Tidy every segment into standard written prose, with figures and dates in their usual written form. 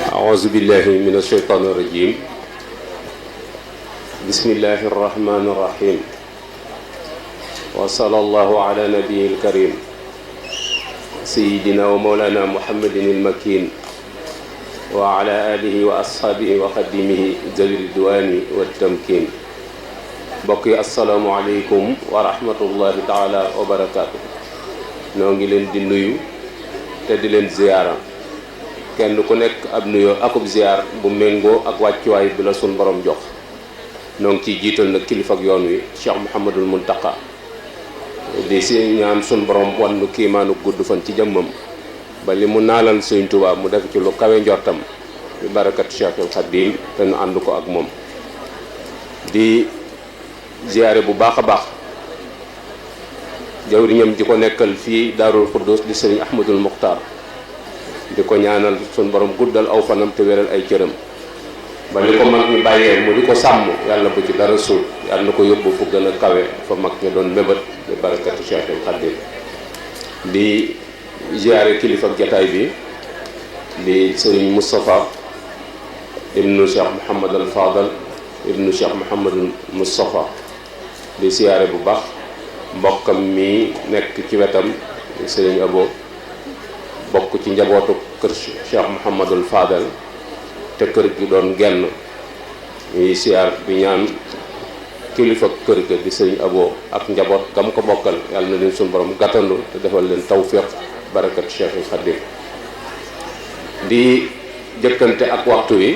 أعوذ بالله من الشيطان الرجيم بسم الله الرحمن الرحيم وصلى الله على نبي الكريم سيدنا ومولانا محمد المكين وعلى آله وأصحابه وخدمه ذوي الرضوان والتمكين بقي السلام عليكم ورحمة الله تعالى وبركاته نونغي لين دي نويو te di leen ziyaara kenn ku nekk ab nuyoo akub ziyaar bu méngoo ak wàccuwaay bi la sun borom jox noo ngi ciy jiital nag kilifa ak yoon wi Cheikh Mouhamadul Muntaqa di si ñaan sun borom wan nu kiimaanu gudd fan ci jëmmam ba li mu naalal Sëñ Tuubaa mu def ci lu kawe njortam bi barakat Cheikhul Khadim te nu ànd ko ak moom di ziyaare bu baax a baax jawriñam ji ko nekkal fii Daarul Xuddus di sëriñ Ahmadul Muxtaar di ko ñaanal sun borom guddal aw fanam te wéral ay cëram ba li ko mag ñi bàyyee mu di ko sàmm yàlla bu ci dara suul yàlla na ko yóbbu fu gën a kawe fa mag ñi doon mébét di barakati Cheikhul Xadim di ziyaare kilifa ak jataay bi di sëriñ Moustapha ibnu Cheikh Mouhamadul Fadal ibnu Cheikh Mouhamadul Moustapha di ziyaare bu baax mbokkam mi nekk ci wetam sëriñ Abo bokk ci njabootu kër Cheikh Mouhamadul Fadal te kër gi doon genn ñuy siyaar bi ñaan kilifa kër ga di sëriñ Abo ak njaboot gam ko bokkal yàlla na leen suñu borom gàttandu te defal leen tawfiq barakat Cheikhul Khadim di jëkkante ak waxtu wi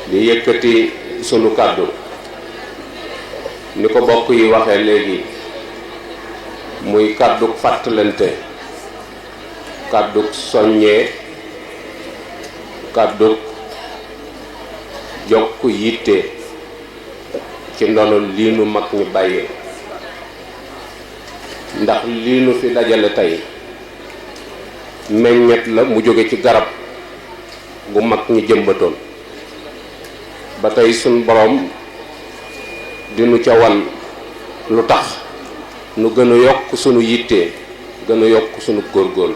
di yëkkati sunu kàddu ni ko bokk yi waxee léegi muy kàdduk fàttalante kàdduk soññee kàdduk jokk yitte ci ndono lii nu mag ñi bàyyee ndax lii nu fi dajale tey meññet la mu jóge ci garab gu mag ñi jëmbatoon ba tey suñ boroom dinu ca wan lu tax nu gën a yokk sunu yitte gën a yokk sunu góorgóorlu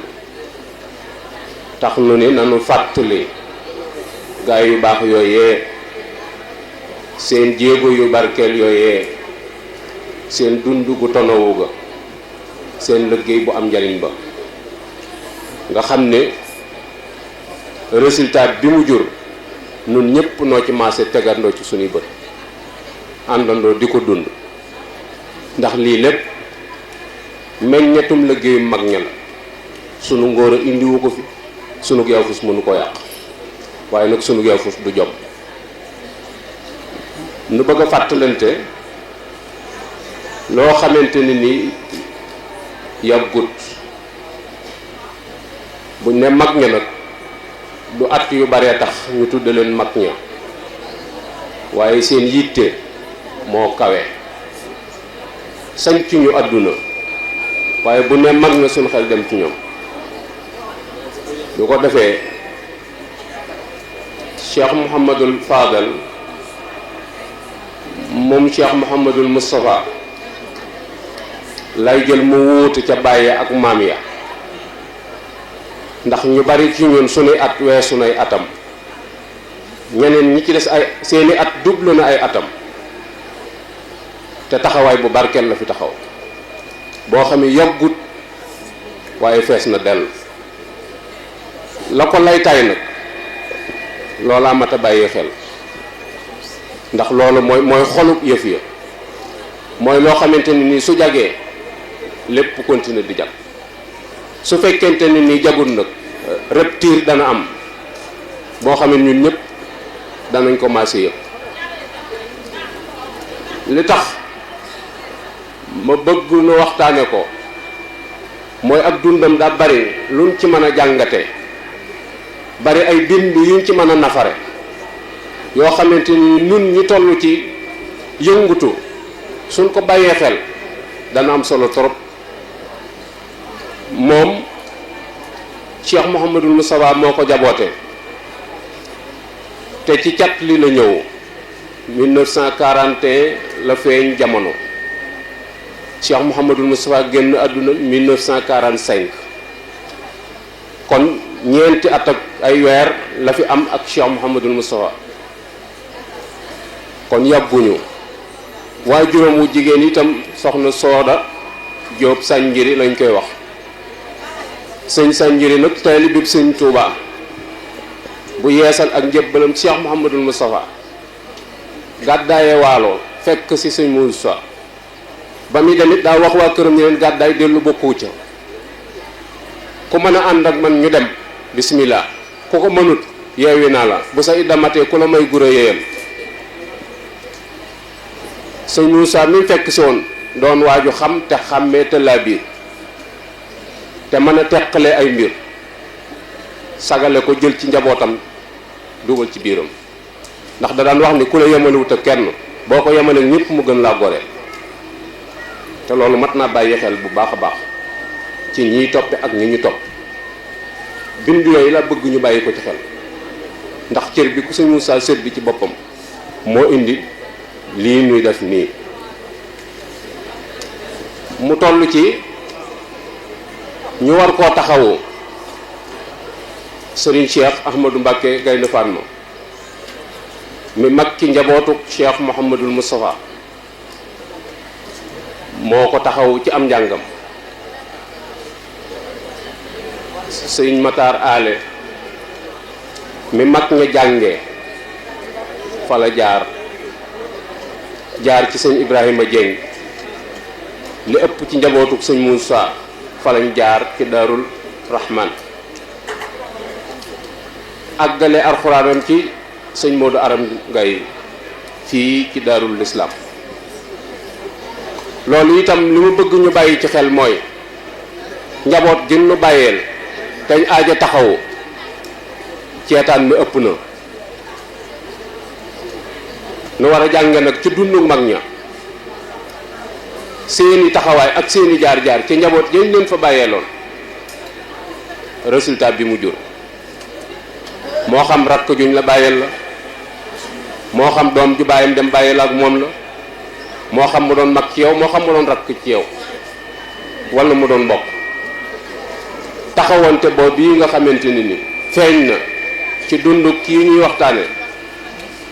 tax nu ni nanu fàttali gaay yu baax yooyee seen jéego yu barkeel yooyee seen dund gu tonowu ga seen liggéey bu am njariñ ba nga xam ne résultat bi mu jur nun ñépp noo ci maase tegandoo ci sunuy bët àndandoo di ko dund ndax lii lépp meññetum liggéeyu mag ña la sunu ngóor a indiwu ko fi sunu yaafus mënu ko yàq waaye nag sunu yaafus du jom nu bëgg a fàttalante loo xamante ni yàggut buñ ne mag ña nag du at yu baree tax ñu tudde leen mag ña waaye seen yitte moo kawe sañcu ñu àdduna waaye bu ne mag na suñu xel dem ci ñoom lu ko defee Cheikh Mouhamadul Fadal moom Cheikh Mouhamadul Moustapha lay jël mu wuute ca bàyyi ak maam ya ndax ñu bari ci ñun sunuy at weesu nay atam ñeneen ñi ci des ay seeni at dublu na ay atam te taxawaay bu barkeel la fi taxaw boo xam ne yàggut waaye fees na dell la ko laytaay nag loolaa mat a bàyyi xel ndax loolu mooy xolub yëf ya mooy loo xamante ni nii su jagee lépp continuer di jag su fekkente ni nii jagul nag rupture dana am boo xam ne ñun ñëpp danañ commencé yëpp li tax ma bëgg nu waxtaane ko mooy ak dundam daa bari luñ ci mën a jàngate bari ay bind yuñ ci mën a nafare yoo xamante ni nun ñi toll ci yëngutu suñ ko bàyyee xel dana am solo trop moom Cheikh Mouhamadul Moustapha moo ko jaboote te ci cat li la ñëw 1941 la feeñ jamono Cheikh Mouhamadul Moustapha génn àdduna 1945 kon ñeenti at ak ay weer la fi am ak Cheikh Mouhamadul Moustapha kon yàgguñu. waaye juróom wu jigéen itam soxna Sooda Jóob Sanjiri lañ koy wax. sëñ Sanjiri nag taalibe bi sëñ Tuubaa bu yeesal ak njëbbalam Cheikh Mouhamadul Moustapha gàddaaye Waalo fekk ci sëñ Muusaa ba muy demit daa wax waa këram ñu leen gàddaay dellu bokku ca ku mën a ànd ak man ñu dem bismillah ku ko mënut yeewi naa la bu sa iddamatee ku la may gura yéeyam sëñ Muusaa mi fekk si woon doon waaju xam te xàmmee te laa biir te mën a teqale ay mbir sagale ko jël ci njabootam dugal ci biiram ndax da daan wax ni ku la yemalewut ak kenn boo ko yemale ñëpp mu gën laa gore te loolu mat naa bàyyi xel bu baax a baax ci ñiy toppe ak ñi ñu topp bind yooyu la bëgg ñu bàyyi ko ci xel ndax cër bi ku sëñ Muusaa sët bi ci boppam moo indi lii nuy def nii mu toll ci ñu war koo taxawu Serigne Cheikh Ahmadou Mbacké Gaynde Fatma mi mag ci njabootu Cheikh Mouhamadul Moustapha moo ko taxaw ci am njàngam Serigne Matar Ale mi mag nga jànge fa la jaar ci sëñ Ibrahima Dieng li ëpp ci njabootu sëñ Moussa fa lañ jaar ci Daarul Rahman àggale alxuraanam ci sëñ Modou Aram Ngay fii ci Daarul Islam loolu itam li mu bëgg ñu bàyyi ci xel mooy njaboot gi nu bàyyeel teñ aaja taxawu ceetaan mi ëpp na nu war a jànge nag ci dundu mag ña seeni taxawaay ak seeni jaar-jaar ci njaboot yañ leen fa bàyyeeloon résultat bi mu jur moo xam rakk juñ la bàyyeel la moo xam doom ju bàyyam dem bàyyeel ak moom la moo xam mu doon mag ci yow moo xam mu doon rakk ci yow wala mu doon mbokk taxawante boobu yi nga xamante ni feeñ na ci dundu kii ñuy waxtaane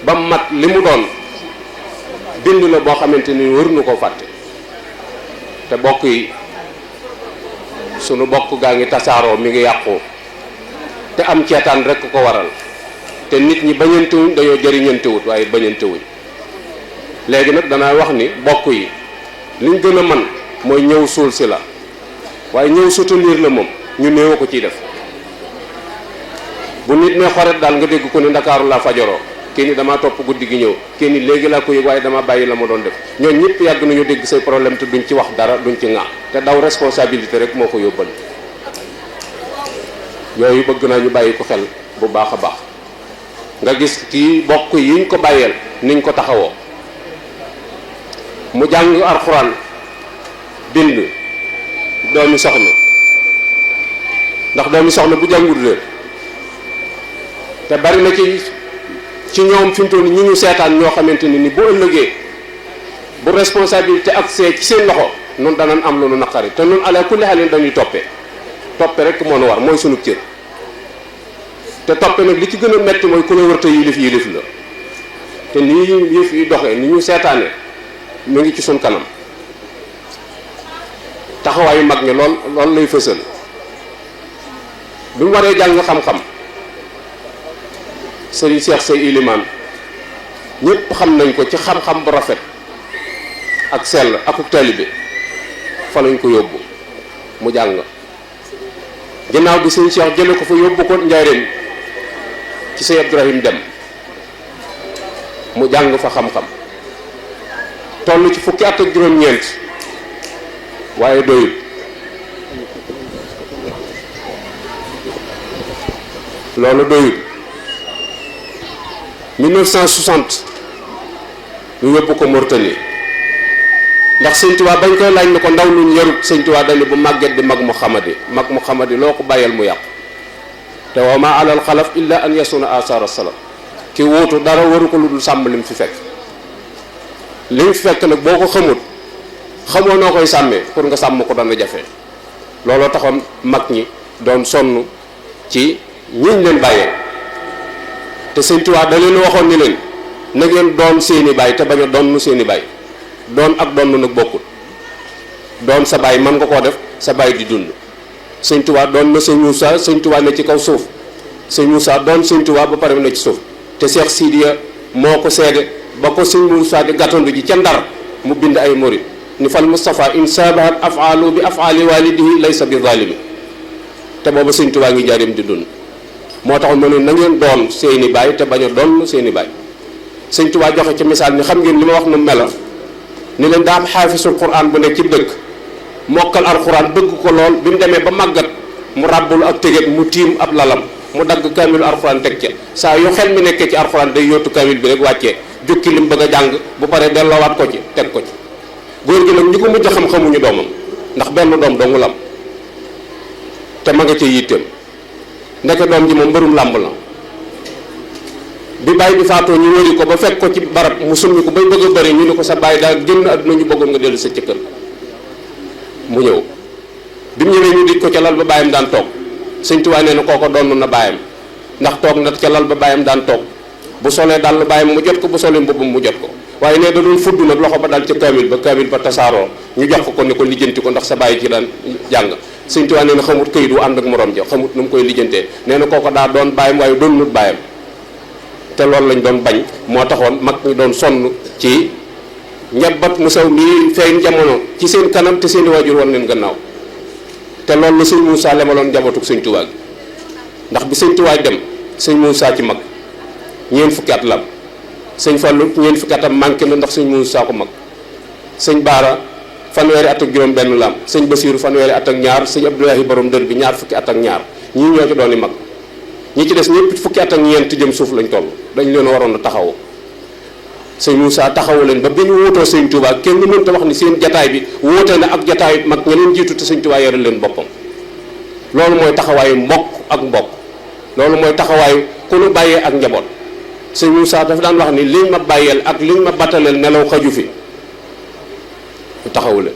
ba mat li mu doon bind la boo xamante ni wër nu ko fàtte te bokk yi sunu bokk gaa ngi tasaaroo mi ngi yàqu te am ceetaan rekk ko waral te nit ñi bañantewuñ dañoo jëriñantewut waaye bañantewuñ léegi nag danaa wax ni bokk yi liñ gën a man mooy ñëw suul si la waaye ñëw soutenir la moom ñu néew ko ciy def bu nit ne xoret daal nga dégg ko ni Ndakaaru laa fajaroo kii ni dama topp guddi gi ñëw kii ni léegi laa ko yëg waaye dama bàyyi la ma doon def ñooñu ñëpp yàgg nañu dégg say problème te duñ ci wax dara duñ ci ŋaa te daw responsabilité rek moo ko yóbbal yooyu bëgg naa ñu bàyyi ko xel bu baax a baax nga gis kii bokk yiñ ko bàyyeel niñ ko taxawoo mu jàng alxuraan bind doomi soxna ndax doomi soxna bu jàngul réer te bari na ci ñoom fi mu toll ñu seetaan ñoo xamante ni bu ëllëgee bu responsabilité accès ci seen loxo noonu danañ am lu nu naqari te noonu ala kulli xaalin dañuy toppe rek moo nu war mooy sunu cër te toppe nag li ci gën a metti mooy ku la wërta yilif la te nii yëf yi doxee ni ñu seetaane mu ngi ci sun kanam taxawaayu mag ñi lool lay fësal bi mu waree jàng xam-xam sëriñ Cheikh Sey Ilimaan ñëpp xam nañ ko ci xam-xam bu rafet ak sell akuk taalibe fa lañ ko yóbbu mu jàng ginnaaw bi sëriñ Cheikh jële ko fa yóbbu ko njaareem ci sëñ Abdourahim Dem mu jàng fa xam-xam toll ci fukki at ak juróom-ñeent waaye doyut loolu doyut 1960 ñu yóbbu ko Mauritanie ndax sëñ Tuubaa bañ koy laaj ne ko ndaw luñ yarut sëñ Tuubaa dañ bu màgget di mag mu xamadi loo ko bàyyal mu yàqu te wa ma alal xalaf illa an yasuna asara salaf ki wuutu dara waru ko lu dul sàmm lim fi fekk lim fi fekk nag boo ko xamoo noo koy sàmmee pour nga sàmm ko dana jafe looloo taxoon mag ñi doon sonn ci ñiñ leen bàyyee te sëñ Tuubaa da leen waxoon ni leen na ngeen doon seeni baay te bañ a doon seeni baay. doon ak doon nag bokkul. doon sa baay mën nga koo def sa baay di dund sëñ Tuubaa doon na sëñ Moussa sëñ Tuubaa ne ci kaw suuf sëñ Moussa doon sëñ Tuubaa ba pare ne ci suuf te Cheikh Sidiya moo ko seede ba ko sëñ Moussa di gàttandu ji ca Ndar mu bind ay murid ni fal Moustapha in sabahat afaalu bi afaali walidihi laysa bi zalimi te booba sëñ Tuubaa ngi jaarim di dund moo tax ma ne na ngeen doon seeni baay te bañ a doon seeni baay. sëñ Tuubaa joxe ci misaal ni xam ngeen li ma wax nu melo ni leen daa am xaafisul Qur'an bu nekk ci dëkk mokkal alxuraan bëgg ko lool bi mu demee ba màggat mu ràbbul ak tëgget mu tiim ab lalam mu dagg kaamilu alxuraan teg ca saa yu xel mi nekkee ci alxuraan day yóotu kaamil bi rek wàccee jukki lim bëgg a jàng bu paree delloowaat ko ci teg ko ci góor gi nag ñi ko mujj xam xamuñu doomam ndax benn doom dongu lam te ma nga ca yitteem ndeke doom ji moom mbërum làmb la bi bàyyi bi faatoo ñu wëri ko ba fekk ko ci barab mu summi ko bay bëgg a bëri ñu ne ko sa bàyyi daal génn àdduna ñu bëggoon nga dellu sa kër mu ñëw bi mu ñëwee ñu dij ko ca lal ba bàyyam daan toog sëñ Tuubaa nee na kooko doon na bàyyam ndax toog na ca lal ba bàyyam daan toog bu solee dal bàyyam mu jot ko bu solee mbubbam mu jot ko waaye nee da doon fudd nag loxo ba dal ca kaamil ba tasaaroo ñu jox ko ne ko lijjanti ko ndax sa bàyyi ci daan jàng sëñ Tuubaa nee na xamut këyit wu ànd ak morom ja xamut nu mu koy lijjantee nee na kooko daa doon bàyyam waaye doon nut bàyyam te loolu lañ doon bañ moo taxoon mag ñi doon sonn ci ñebbat mu saw mii feeñ jamono ci seen kanam te seen i waajur woon leen gannaaw te loolu la sëñ Moussa lemaloon njabootug sëñ Tuubaa gi ndax bi sëñ Tuubaa dem sëñ Moussa ci mag ñeent fukki at la am sëñ Fallu ñeent fukki atam manqué na ndax sëñ Moussa ko mag sëñ Baara fanweeri at ak juróom benn la am sëñ Basiiru fanweeri at ak ñaar sëñ Abdoulahi borom dër bi ñaar fukki at ak ñaar ñii ñoo ci doon i mag ñi ci des ñëpp fukki at ak ñeent jëm suuf lañ toll dañ leen waroon a taxawu sëñ Moussa taxawu leen ba bi ñu wóotoo sëñ Touba kenn mënta wax ni seen jataay bi wóote na ak jataay mag ña leen jiitu te sëñ Touba yore leen boppam loolu mooy taxawaayu mbokk ak mbokk loolu mooy taxawaayu ku nu bàyyee ak njaboot sëñ Moussa dafa daan wax ni liñ ma bàyyeel ak liñ ma battaleel nelaw xaju fi ñu taxawu leen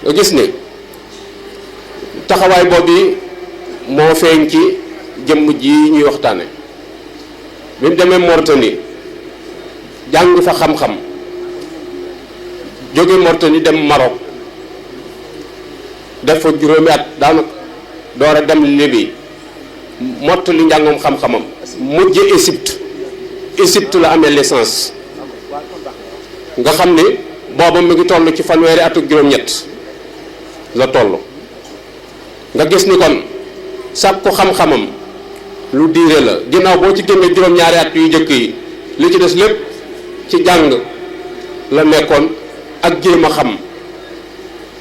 nga gis ni taxawaay boobu moo feeñ ci jëmm ji ñuy waxtaane bi mu demee Mauritanie jàng fa xam-xam jóge Mauritanie dem Maroc def fa juróomi at daanaka door a dem Libye mottali njàngam xam-xamam mujj Égypte la amee licence nga xam ni booba mu ngi toll ci fanweeri at ak juróom-ñett la toll nga gis ni kon sàkku xam-xamam lu diire la ginnaaw boo ci génnee juróom-ñaari at yu njëkk yi li ci des lépp ci jàng la nekkoon ak jéem a xam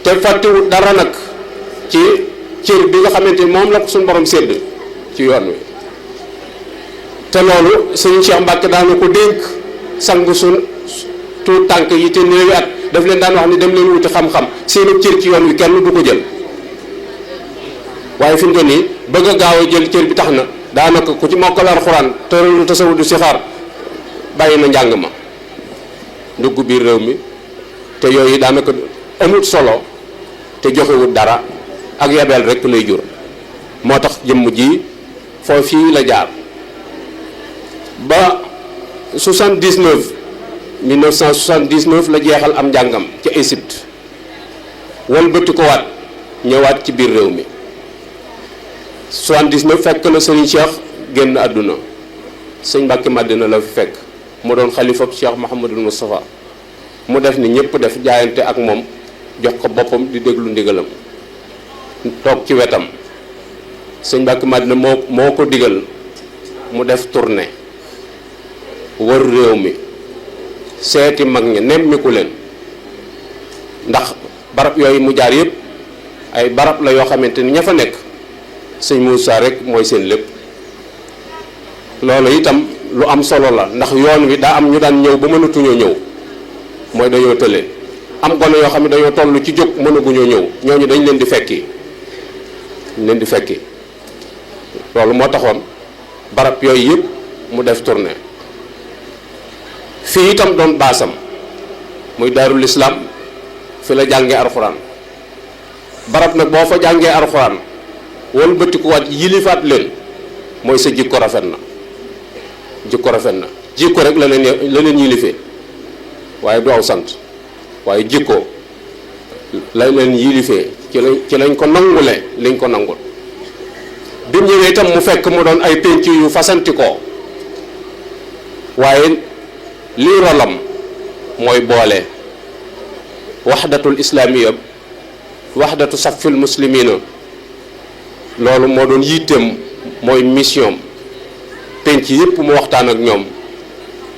te fàttewut dara nag ci cër bi nga xamante ni moom la ko suñu borom sédd ci yoon wi te loolu sëñ Cheikh Mbacke daana ko dénk sangu suñ tuut tànk yi te néewi at daf leen daan wax ni dem leen wuti xam-xam seenu cër ci yoon wi kenn du ko jël waaye fi mu toll nii bëgg a gaaw a jël cër bi tax na daanaka ku ci mokkal alxuraan tëralu tasawudu sixaar bàyyi na njàng ma dugg biir réew mi te yooyu daanaka amut solo te joxewut dara ak yabeel rek lay jur moo tax jëmm ji foo fii la jaar ba 1979 la jeexal am njàngam ca Égypte walbati ko waat ñëwaat ci biir réew mi 79 fekk na sëriñ Cheikh génn àdduna sëñ Mbàkke Madina la fi fekk mu doon xalifab Cheikh Mouhamadul Moustapha mu def ni ñëpp def jaayante ak moom jox ko boppam di déglu ndigalam toog ci wetam sëñ Mbàkke Madina moo ko digal mu def tournée wër réew mi seeti mag ña nemmiku leen ndax barab yooyu mu jaar yëpp ay barab la yoo xamante ni ña fa nekk sëñ Moussa rek mooy seen lépp loolu itam lu am solo la ndax yoon wi daa am ñu daan ñëw ba mënatuñoo ñëw mooy dañoo tële am gone yoo xam ne dañoo toll ci jóg mënaguñoo ñëw ñooñu dañ leen di fekki loolu moo taxoon barab yooyu yëpp mu def tournée fii itam doon baasam muy daarul islam fi la jàngee alxuraan barab nag boo fa jàngee alxuraan wal bëttikuwaat yilifaat leen mooy sa jikko rafet na jikko rafet na jikko rek la leen yilifee waaye du aw sant waaye jikko la leen yilifee ci lañ ko nangule liñ ko nangul bi mu ñëwee itam mu fekk mu doon ay penc yu fasanti ko waaye lii rolam mooy boole waxdatul islaamiya waxdatu safil muslimina loolu moo doon yitteem mooy mission penc yépp mu waxtaan ak ñoom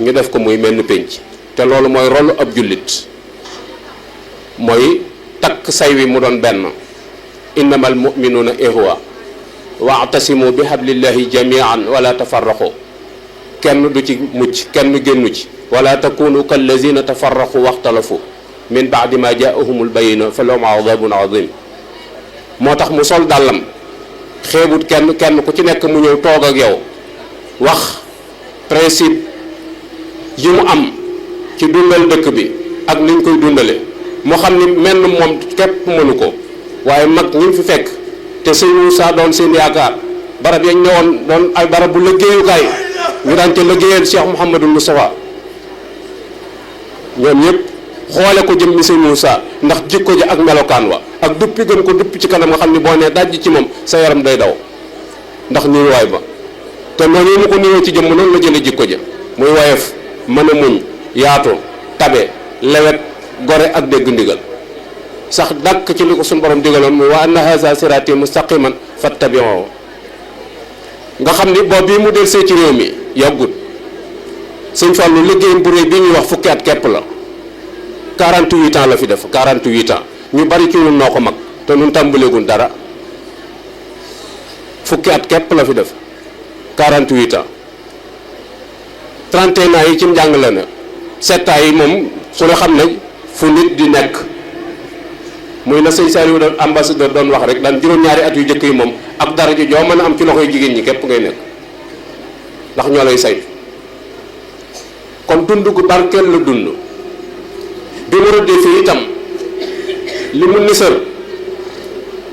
ñu def ko muy menn penc te loolu mooy rolu ab jullit mooy takk say wi mu doon benn innamal mu'minuuna ihwa wa'tasimu bi hablillahi jami'an wala tafarraqu kenn du ci mucc kenn génnu ci wala takunu kallazina tafarraqu waxtalafu min ba'di ma jaa'ahumul bayyina fa lahum adhabun adhim moo tax mu sol dàllam xeebut kenn ku ci nekk mu ñëw toog ak yow wax principe yi mu am ci dundal dëkk bi ak niñ koy dundale mu xam ni menn moom képp mënu ko waaye mag ñi fi fekk te sëñ Moussa doon seen yaakaar barab yañ ñëwoon doon ay barab bu liggéeyukaay ñu daan ca liggéeyal Cheikh Mouhamadul Moustapha ñoom ñëpp xoole ko jëm mi sëñ Moussa ndax jikko ja ak melokaan wa ak duppi gën ko duppi ci kanam nga xam ni boo nee dajj ci moom sa yaram day daw ndax niiwaay ba te noonu mu ko niiwee ci jëmm noonu la jële jikko ja muy woyof mën a muñ yaatu tabe lewet gore ak dégg ndigal sax dàkk ci li ko suñu borom digaloon muy wa anna haza sirati mustaqiman fattabi'uhu nga xam ni boobu bii mu del see ci réew mi yàggut sëñ Fallu liggéeyam bu réy bi ñuy wax fukki at képp la 48 ans la fi def 48 ans ñu bari ci ñun noo ko mag te ñun tàmbaleegul dara fukki at képp la fi def 48 ans 31 ans yi ci njàng la ne 7 ans yi moom su la xam ne fu nit di nekk muy na sëñ Saliou doon ambassadeur doon wax rek daan juróom-ñaari at yu jëkk yi moom ak dara ji joo mën a am ci loxoy jigéen ñi képp ngay nekk ndax ñoo lay saytu kon dund gu barkeel la dund bi mu rëddee fii itam li mu nisër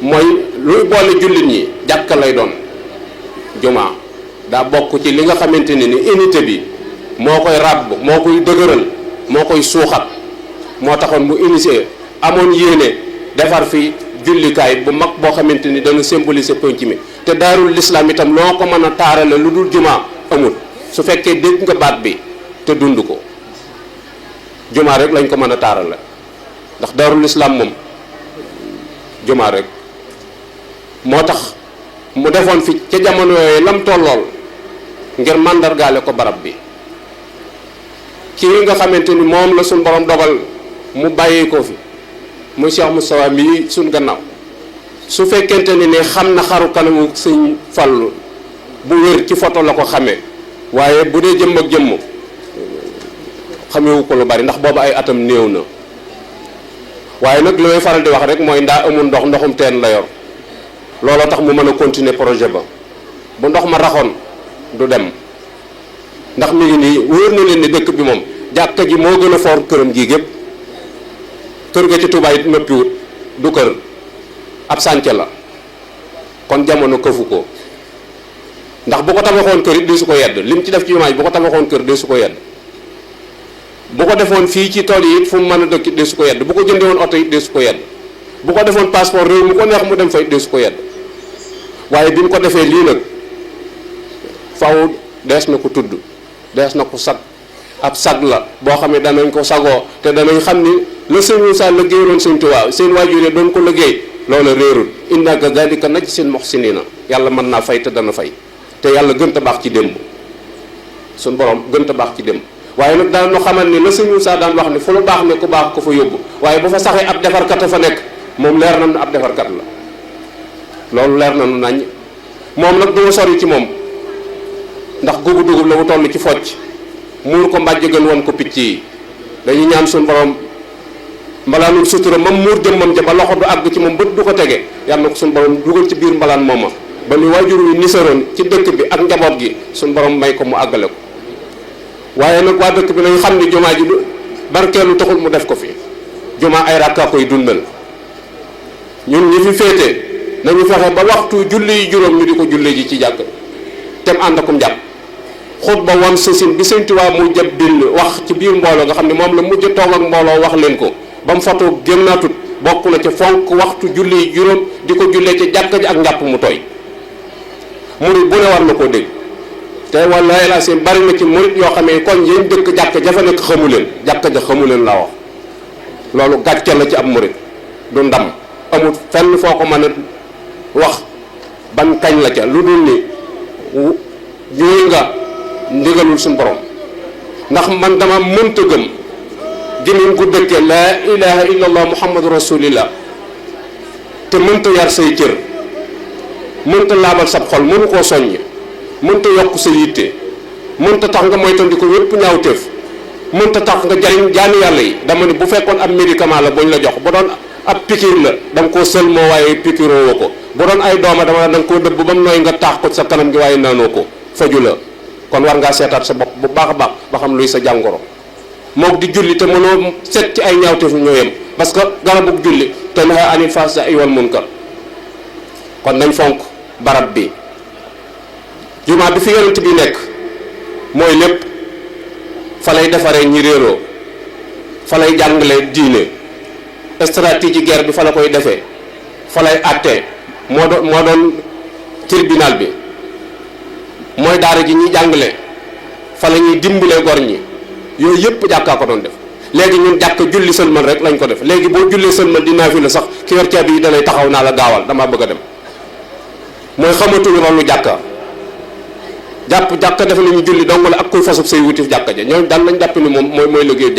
mooy luy boole jullit ñi jàkka lay doon jumaa daa bokk ci li nga xamante ne ni unité bi moo koy ràbb moo koy dëgëral moo koy suuxat moo taxoon mu initié amoon yéene defar fi jullikaay bu mag boo xamante ni dana symboliser penc mi te daarul lislaam itam loo ko mën a taarale lu dul jumaa amul su fekkee dégg nga baat bi te dund ko jumaa rek lañ ko mën a taarale ndax daarul lislaam moom jumaa rek moo tax mu defoon fi ca jamono yooyu lam tollool ngir màndargaale ko barab bi ci nga xamante ni moom la suñ borom dogal mu bàyyi ko fi muy Cheikh Moustapha mii suñ gannaaw su fekkente ni xam na xaru kanamu sëñ Fallu bu wér ci photo la ko xamee waaye bu dee jëmm ak jëmm xamewu ko lu bari ndax boobu ay atam néew na waaye nag li may faral di wax rek mooy ndaa amul ndox ndoxum teen la yor looloo tax mu mën a continuer projet ba bu ndox ma raxoon du dem ndax mi ngi nii wóor na leen ni dëkk bi moom jàkka ji moo gën a foor këram gii gépp kër ga ci Tuubaa it noppiwut du kër ab sànce la kon jamono këfu ko ndax bu ko tabaxoon kër it di su ko yedd lim ci def ci jumaa ji bu ko tabaxoon kër di su ko yedd bu ko defoon fii ci tool yi it fu mu mën a dëkk de su ko yedd bu ko jëndee woon oto it de su ko yedd bu ko defoon passeport réew mu ko neex mu dem fay de su ko yedd waaye bi mu ko defee lii nag faw dees na ko tudd dees na ko sag ab sag la boo xam ne danañ ko sagoo te danañ xam ni la sëñ Moussa liggéeyaloon sëñ Tuubaa seen waajur yi doon ko liggéey loola réerul inna kazalika najzil muhsinina yàlla mën naa fay te dana fay te yàlla gën a baax ci démb suñ borom gën a baax ci démb waaye nag daan ñu xamal ni la sëñ Moussa daan wax ni fu lu baax ne ku baax ko fa yóbbu waaye bu fa saxee ab defarkat a fa nekk moom leer na nu ab defarkat la loolu leer na nu nañ moom nag du ma sori ci moom ndax gubu dugub la mu toll ci focc muur ko mbàjj gën woon ko picc yi dañuy ñaan suñu borom mbalaanul sutura mam muur jëmmam ja ba loxo du àgg ci moom bët du ko tege yàlla na ko suñu borom dugal ci biir mbalaan mooma ba ni waajur wi nisaroon ci dëkk bi ak njaboot gi suñu borom may ko mu àggale ko waaye nag waa dëkk bi nañu xam ni jumaa ji barkeelu taxul mu def ko fi jumaa ay rakka koy dundal ñun ñi fi féete nañu fexe ba waxtu julli yi juróom ñu di ko julli ji ci jàkk tem ànd akum jàpp xutba wan sasin bi Sëñ Tuubaa mu jëb bind wax ci biir mbooloo nga xam ne moom la mujj toog ak mbooloo wax leen ko ba mu fatoo génnaatut bokk na ca fonk waxtu julli juróom di ko jullee ca jàkka ji ak njàpp mu tooy murit bu ne war na koo dégg te wallaahi laa seen bari na ci murit yoo xamee koñ yéen dëkk jàkka jafa nekk xamu leen jàkka ja xamu leen laa wax loolu gàcce la ci ab murit du ndam amul fenn foo ko mën a wax ban kañ la ca lu dul ni ñuy nga ndigalul suñu borom ndax man dama mënta gëm gémmiñ gu dëkkee laa ilaha illallah muhammadu rasulillah te mënta yar say cër mënta laabal sab xol mënu koo soññ mënta yokk sa yitte mënta tax nga moytandiku wépp ñaawteef mënta tax nga jariñ jaani yàlla yi dama ne bu fekkoon ab médicament la buñ la jox bu doon ab piqûre la da nga koo sël moo waaye piqûre woo ko bu doon ay dooma dama da nga koo dëbb ba mu nooy nga taax ko sa kanam gi waaye naanoo ko faju la kon war ngaa seetaat sa bopp bu baax a baax ba xam luy sa jàngoro mook di julli te mënoo set ci ay ñaawteef ñoo yem parce que garabug julli te naha anil fahsaa'i wal munkar kon nañ fonk barab bi jumaa bi fi yonent bi nekk mooy lépp fa lay defaree ñi réeroo fa lay jàngale diine stratégie guerre bi fa la koy defee fa lay àttee moo doon tribunal bi mooy daara ji ñuy jàngale fa la ñuy dimbalee gor ñi yooyu yëpp jàkkaa ko doon def léegi ñun jàkk julli sëlmal rek lañ ko def léegi boo jullee sëlmal di naafi la sax ki yor caabi yi dalay taxaw naa la gaawal damaa bëgg a dem mooy xamatuñu rolu jàkka jàkka defe nañu julli dong la ak kuy fasub say wutif jàkka ja ñoom daan lañ jàpp ni moom mooy liggéeyu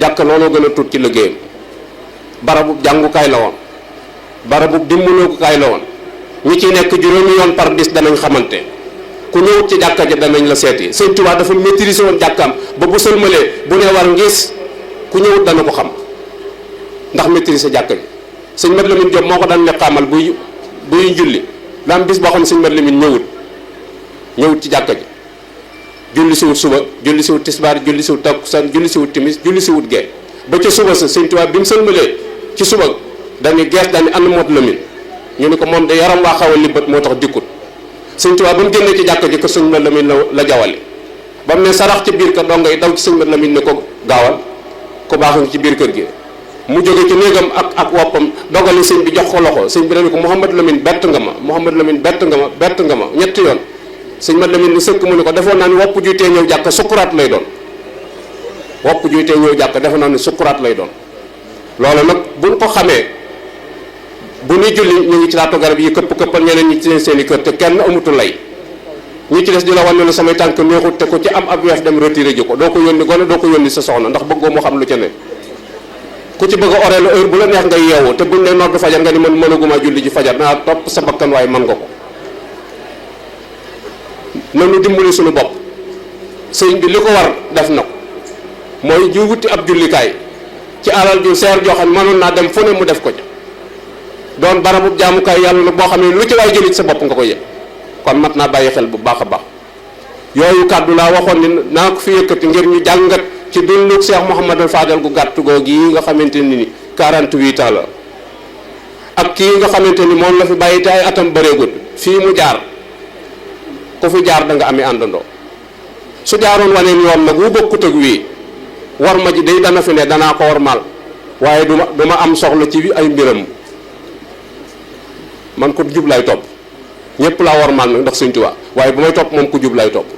jàkka looloo gën a tuut ci liggéeyam barabu jàngukaay la woon barabu dimbalookukaay la woon ñi ci nekk juróomi yoon par bis danañ xamante ku ñëwut ci jàkka ja danañ la seeti Sëñ Tuubaa dafa maîtriser woon jàkkaam ba bu sëlmalee bu nee war ngis ku ñëwut dana ko xam ndax maîtriser jàkka ji sëñ Mat Lamin Jóob moo ko daan liqaamal buy julli daa am bis boo xam ne sëñ Mat Lamin ñëwut ci jàkka ji julli siwut suba julli siwut tisbaar julli siwut takkusaan julli siwut timis julli siwut gee ba ca suba sa Sëñ Tuubaa bi mu sëlmalee ci suba dañu gees dañu ànd Mat Lamin ñu ni ko moom de yaram waa xaw a libbat moo tax dikkut Sëñ Tuubaa ba mu génnee ci jàkka ji ko sëñ Mat Lamin la jawale ba mu ne sarax ci biir kër dongo yi daw ci sëñ Mat Lamin ne ko gaawal ko baax nga ci biir kër gi mu jóge ci néegam ak woppam dogali sëñ bi jox ko loxo sëñ bi dañu ko Mouhamad Lamine bett nga ma Mouhamad Lamine bett nga ma ñetti yoon sëñ Mat Lamin ni sëkk mu ne ko defoon naa ni wopp juy tee ñëw jàkka sukkuraat lay doon wopp juy tee ñëw jàkka defoon naa ni sukkuraat lay doon loolu nag buñ ko xamee bu ñuy julli ñu ngi ci laatu garab yi këppal ñeneen ñi ci seen i kër te kenn amutu lay ñi ci des di la wan ne la samay tànk neexut te ko ci am ab weef dem retiré ji ko doo ko yónni gone doo ko yónni sa soxna ndax bëggoo moo xam lu ca ne ku ci bëgg a oree la heure bu la neex nga yeewu te buñ ne noddu fajar nga ni man mënaguma julli ji fajar naa topp sa bakkan waaye mën nga ko nanu dimbali suñu bopp sëñ bi li ko war def na ko mooy ju wuti ab jullikaay ci alal ju seer joo xam ne mënoon naa dem fu ne mu def ko ca doon barabu jaamukaay yàlla nag boo xam ne lu ci waay jëlit sa bopp nga ko yëg kon mat naa bàyyi xel bu baax a baax yooyu kàddu laa waxoon ni naa ko fi yëkkati ngir ñu jàngat ci dundu Cheikh Mouhamadou Fadel gu gàtt googu yi nga xamante ni 48 ans la ak kii nga xamante ni moom la fi bàyyi te ay atam bëreegul fii mu jaar ku fi jaar da nga amee àndandoo su jaaroon waneen yoon nag wu bokkut ak wii war ma ji day dana fi ne danaa ko war maal waaye du ma am soxla ci ay mbiram man ko jub lay topp ñëpp laa war maal nag ndax Sëñ Tuubaa waaye bu may topp moom ku jub lay topp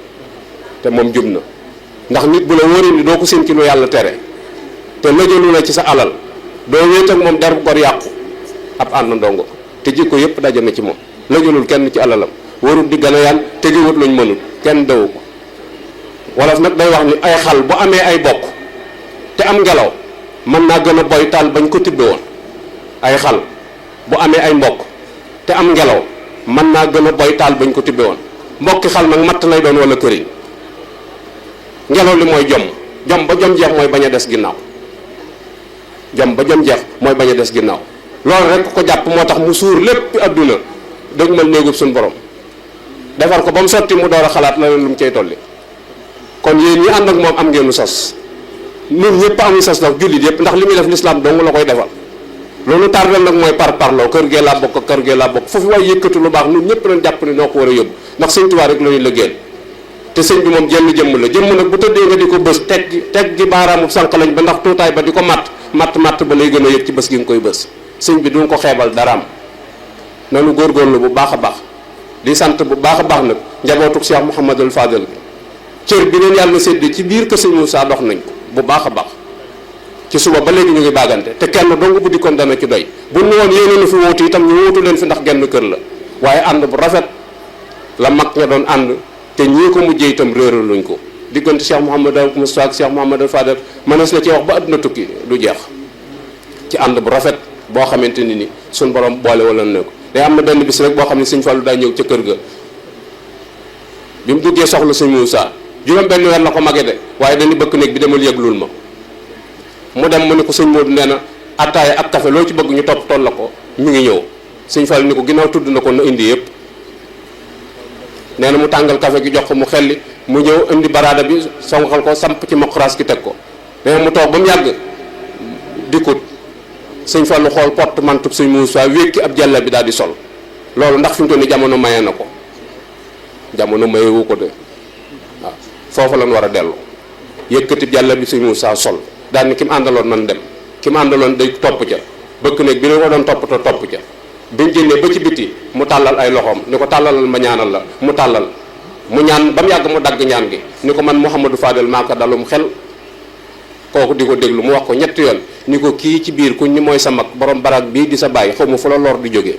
te moom jub na ndax nit bu la wóoree ni doo ko seen ci lu yàlla tere te lëjalu la ci sa alal doo wéet ak moom der gor yàqu ab ànd ndongo te jikko yëpp daje na ci moom lëjalul kenn ci alalam warul di gën a yaan tegewut luñ mënul kenn dawu ko wolof nag day wax ni ay xal bu amee ay bokk te am ngelaw mën naa gën a boy taal bañ ko tibbe woon ay xal bu amee ay mbokk te am ngelaw mën naa gën a boy taal bañ ko tibbe woon mbokki xal nag matt lay doon wala këriñ ngelaw li mooy jom ba jom jeex mooy bañ a des ginnaaw jom ba jom jeex mooy bañ a des ginnaaw loolu rek ko jàpp moo tax mu suur lépp adduna dëgg mal néegub suñu borom defar ko ba mu sotti mu door a xalaat la lu mu cay tolli kon yéen ñi ànd ak moom am ngeenu sas ñun ñëpp amuñ sas nag jullit yëpp ndax li muy def lislaam dong la koy defal loolu tardel nag mooy parloo kër gee laa bokk kër gee laa bokk foofu waaye yëkkatu lu baax ñun ñëpp nañ jàpp ni noo ko war a yóbbu ndax Sëñ Tuubaa rek la ñuy liggéeyal te sëñ bi moom jenn jëmm la jëmm nag bu tëddee nga di ko bës teg gi baaraamu sànq lañ ba ndax tuutaay ba di ko matt ba lay gën a yëg ci bës gi nga koy bës sëñ bi duñ ko xeebal daraam nanu góorgóorlu bu baax a baax di sant bu baax a baax nag njabootu Cheikh Mouhamadul Fadel bi cër bi leen yàlla sédd ci biir kër sëñ Moussa dox nañ ko bu baax a baax ci suba ba léegi ñu ngi baagante te kenn dong bu dikkoon dana ci doy bu nu woon yéene na fi wóotu itam ñu wóotu leen fi ndax genn kër la waaye ànd bu rafet la mag ña doon ànd te ñii ko mujjee itam réeral luñ ko diggante Cheikh Mouhamadou Moustapha ak Cheikh Mouhamadou Fadel mënees na ci wax ba àdduna tukki du jeex ci ànd bu rafet boo xamante ni suñ borom boole wala ne ko day am na benn bis rek boo xam ne sëñ Fallou daa ñëw ca kër ga bi mu duggee soxla sëñ Moussa juróom benn weer la ko mage de waaye dañu bëkk néeg bi demal yëglul ma mu dem mu ne ko sëñ Modou nee na attaaya ak café loo ci bëgg ñu topp toll la ko mi ngi ñëw sëñ Fallou ni ko ginnaaw tudd na ko na indi yëpp nee na mu tàngal café gi jox ko mu xelli mu ñëw indi baraada bi sonxal ko samp ci mokras ki teg ko nee na mu toog ba mu yàgg dikkut sëñ Fallou xool porte mantub sëñ Moussa wékki ab jàlla bi daal di sol loolu ndax fi mu toll ni jamono maye na ko jamono mayewu ko de waaw foofu lañ war a dellu yëkkati jàlla bi sëñ Moussa sol daal ni ki mu àndaloon nan dem ki mu àndaloon day topp ca bëkk néeg bi ne ko doon toppatoo topp ca biñ génnee ba ci biti mu tàllal ay loxoom ni ko tàllalal ma ñaanal la mu tàllal mu ñaan ba mu yàgg mu dagg ñaan gi ni ko man Mouhamadou Fadel maa ko dalum xel kooku di ko déglu mu wax ko ñetti yoon ni ko kii ci biir kuñ ni mooy sa mag borom barak bii di sa bàyyi xaw ma fu la lor di jógee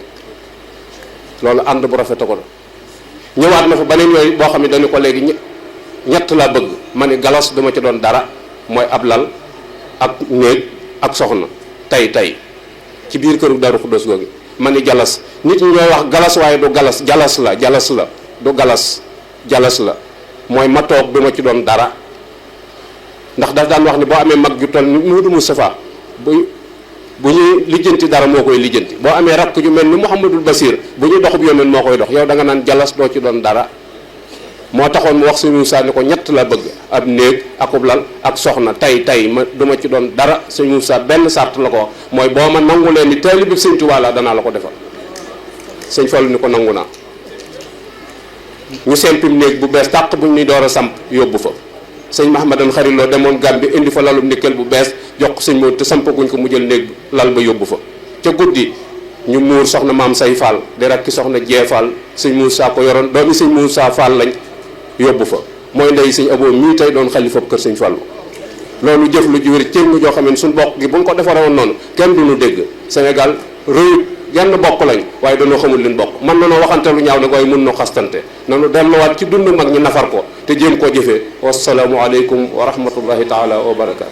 loolu ànd bu rafet ko la ñëwaat na fa beneen yooyu boo xam ne dañu ko léegi ñett laa bëgg ma ni galas duma ci doon dara mooy ab lal ak néeg ak soxna tey ci biir këru Daaru Xuddoos googu ma ni jalas nit ñi ñooy wax galas waaye du galas jalas la du galas jalas la mooy ma toog duma ci doon dara ndax daf daan wax ni boo amee mag ju toll ni Muudu Moustapha bu ñuy lijjanti dara moo koy lijjanti boo amee rakk ju mel ni Mouhamadul Basir bu ñuy doxub yónneen moo koy dox yow da nga naan jalas doo ci doon dara moo taxoon mu wax sëñ Moussa ni ko ñett la bëgg ab néeg akub lal ak soxna tey ma duma ci doon dara sëñ Moussa benn sart la ko wax mooy boo ma nangu leen ni taalibe bi sëñ Tuubaa la danaa la ko defal sëñ Fallu ni ko nangu naa ñu sempim néeg bu bees tàq bu ñuy door a samp yóbbu fa sëñ Mahamadan xariloo demoon Gàmbi indi fa lalum nikkel bu bees jox ko sëñ Moodu te sampaguñ ko mu jël néeg lal ba yóbbu fa ca guddi ñu muur soxna maam say Fall di rakki soxna Jee Fall sëñ Moussa ko yoroon doomi sëñ Moussa Fall lañ yóbbu fa mooy ndey sëñ Abo mii tey doon xalifa kër sëñ Fallu loolu jëf lu ji wér cër nga joo xam ne suñ bokk gi bu ñu ko defaroon noonu kenn duñu dégg Sénégal réew genn bokk lañ waaye dañoo xamul leen bokk mën na noo waxante lu ñaaw nag waaye mën noo xastante nanu delluwaat ci dund mag ñi nafar ko te jéem koo jëfee wasalaamu aleykum wa rahmatullahi taala wa barakaatu